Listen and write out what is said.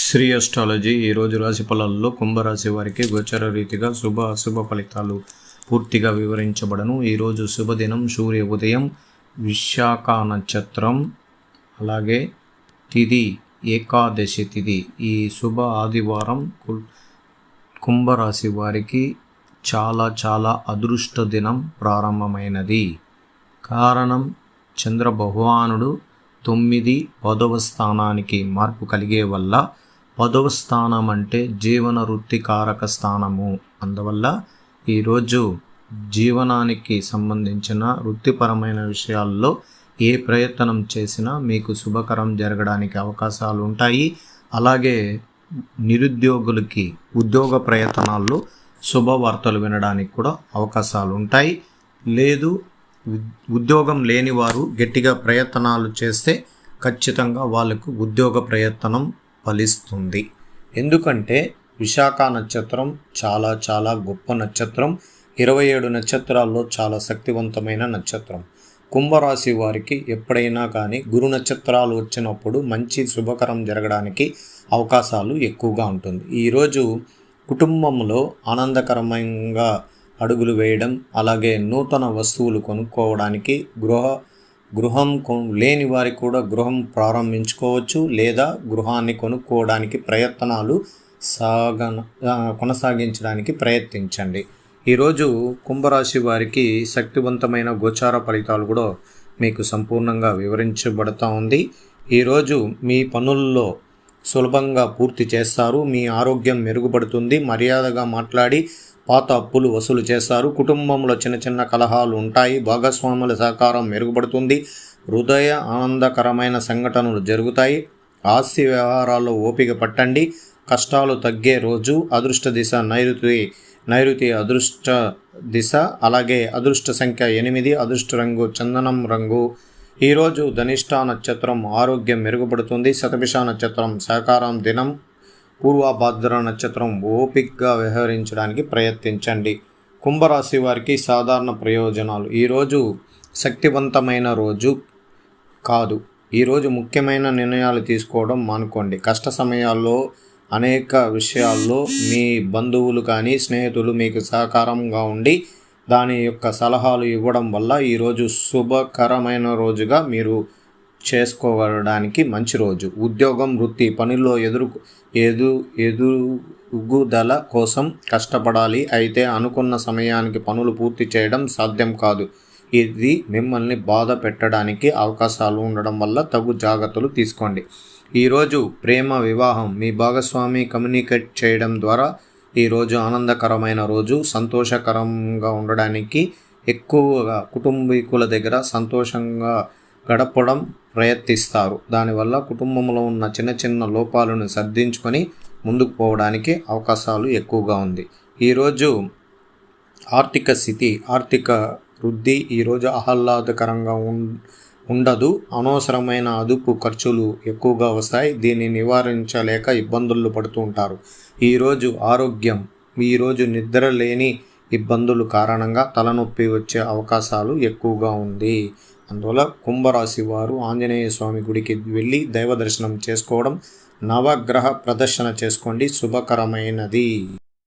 Shri astrology ఈరోజు రాశి ఫలాల్లో కుంభరాశి వారికి గోచర రీతిగా శుభ అశుభ ఫలితాలు పూర్తిగా వివరించబడను. ఈరోజు శుభదినం సూర్య ఉదయం, విశాఖ నక్షత్రం, అలాగే తిథి ఏకాదశి తిథి. ఈ శుభ ఆదివారం కుంభరాశి వారికి చాలా అదృష్ట దినం ప్రారంభమైనది. కారణం చంద్ర భగవానుడు 9, 10వ స్థానానికి మార్పు కలిగే వల్ల 10వ స్థానం అంటే జీవన వృత్తికారక స్థానము. అందువల్ల ఈరోజు జీవనానికి సంబంధించిన వృత్తిపరమైన విషయాల్లో ఏ ప్రయత్నం చేసినా మీకు శుభకరం జరగడానికి అవకాశాలు ఉంటాయి. అలాగే నిరుద్యోగులకి ఉద్యోగ ప్రయత్నాల్లో శుభవార్తలు వినడానికి కూడా అవకాశాలు ఉంటాయి. లేదు ఉద్యోగం లేని వారు గట్టిగా ప్రయత్నాలు చేస్తే ఖచ్చితంగా వాళ్ళకు ఉద్యోగ ప్రయత్నం ఫలిస్తుంది. ఎందుకంటే విశాఖ నక్షత్రం చాలా గొప్ప నక్షత్రం. 27 నక్షత్రాల్లో చాలా శక్తివంతమైన నక్షత్రం. కుంభరాశి వారికి ఎప్పుడైనా కానీ గురు నక్షత్రాలు వచ్చినప్పుడు మంచి శుభకరం జరగడానికి అవకాశాలు ఎక్కువగా ఉంటుంది. ఈరోజు కుటుంబంలో ఆనందకరమంగా అడుగులు వేయడం, అలాగే నూతన వస్తువులు కొనుక్కోవడానికి, గృహం లేని వారికి కూడా గృహం ప్రారంభించుకోవచ్చు, లేదా గృహాన్ని కొనుక్కోవడానికి ప్రయత్నాలు కొనసాగించడానికి ప్రయత్నించండి. ఈరోజు కుంభరాశి వారికి శక్తివంతమైన గోచార ఫలితాలు కూడా మీకు సంపూర్ణంగా వివరించబడుతూ ఉంది. ఈరోజు మీ పనుల్లో సులభంగా పూర్తి చేస్తారు. మీ ఆరోగ్యం మెరుగుపడుతుంది. మర్యాదగా మాట్లాడి పాత అప్పులు వసూలు చేస్తారు. కుటుంబంలో చిన్న కలహాలు ఉంటాయి. భాగస్వాముల సహకారం మెరుగుపడుతుంది. హృదయ ఆనందకరమైన సంఘటనలు జరుగుతాయి. ఆస్తి వ్యవహారాల్లో ఓపిక పట్టండి. కష్టాలు తగ్గే రోజు. అదృష్ట దిశ నైరుతి అదృష్ట దిశ, అలాగే అదృష్ట సంఖ్య 8, అదృష్ట రంగు చందనం రంగు. ఈరోజు ధనిష్ట నక్షత్రం ఆరోగ్యం మెరుగుపడుతుంది. శతభిష నక్షత్రం సహకారం దినం. పూర్వభాద్ర నక్షత్రం ఓపికగా వ్యవహరించడానికి ప్రయత్నించండి. కుంభరాశి వారికి సాధారణ ప్రయోజనాలు. ఈరోజు శక్తివంతమైన రోజు కాదు. ఈరోజు ముఖ్యమైన నిర్ణయాలు తీసుకోవడం మానుకోండి. కష్ట సమయాల్లో అనేక విషయాల్లో మీ బంధువులు కానీ స్నేహితులు మీకు సహకారంగా ఉండి దాని యొక్క సలహాలు ఇవ్వడం వల్ల ఈరోజు శుభకరమైన రోజుగా మీరు చేసుకోవడానికి మంచి రోజు. ఉద్యోగం, వృత్తి, పనుల్లో ఎదుగుదల కోసం కష్టపడాలి. అయితే అనుకున్న సమయానికి పనులు పూర్తి చేయడం సాధ్యం కాదు. ఇది మిమ్మల్ని బాధ పెట్టడానికి అవకాశాలు ఉండడం వల్ల తగు జాగ్రత్తలు తీసుకోండి. ఈరోజు ప్రేమ, వివాహం, మీ భాగస్వామి కమ్యూనికేట్ చేయడం ద్వారా ఈరోజు ఆనందకరమైన రోజు. సంతోషకరంగా ఉండడానికి ఎక్కువగా కుటుంబీకుల దగ్గర సంతోషంగా గడపడం ప్రయత్నిస్తారు. దానివల్ల కుటుంబంలో ఉన్న చిన్న లోపాలను సర్దించుకొని ముందుకు పోవడానికి అవకాశాలు ఎక్కువగా ఉంది. ఈరోజు ఆర్థిక స్థితి, ఆర్థిక వృద్ధి ఈరోజు ఆహ్లాదకరంగా ఉండదు. అనవసరమైన అదుపు ఖర్చులు ఎక్కువగా వస్తాయి. దీన్ని నివారించలేక ఇబ్బందులు పడుతూ ఉంటారు. ఈరోజు ఆరోగ్యం, ఈరోజు నిద్ర లేని ఇబ్బందులు కారణంగా తలనొప్పి వచ్చే అవకాశాలు ఎక్కువగా ఉంది. అందువల్ల కుంభరాశి వారు ఆంజనేయ స్వామి గుడికి వెళ్ళి దైవ దర్శనం చేసుకోవడం, నవగ్రహ ప్రదర్శన చేసుకోండి. శుభకరమైనది.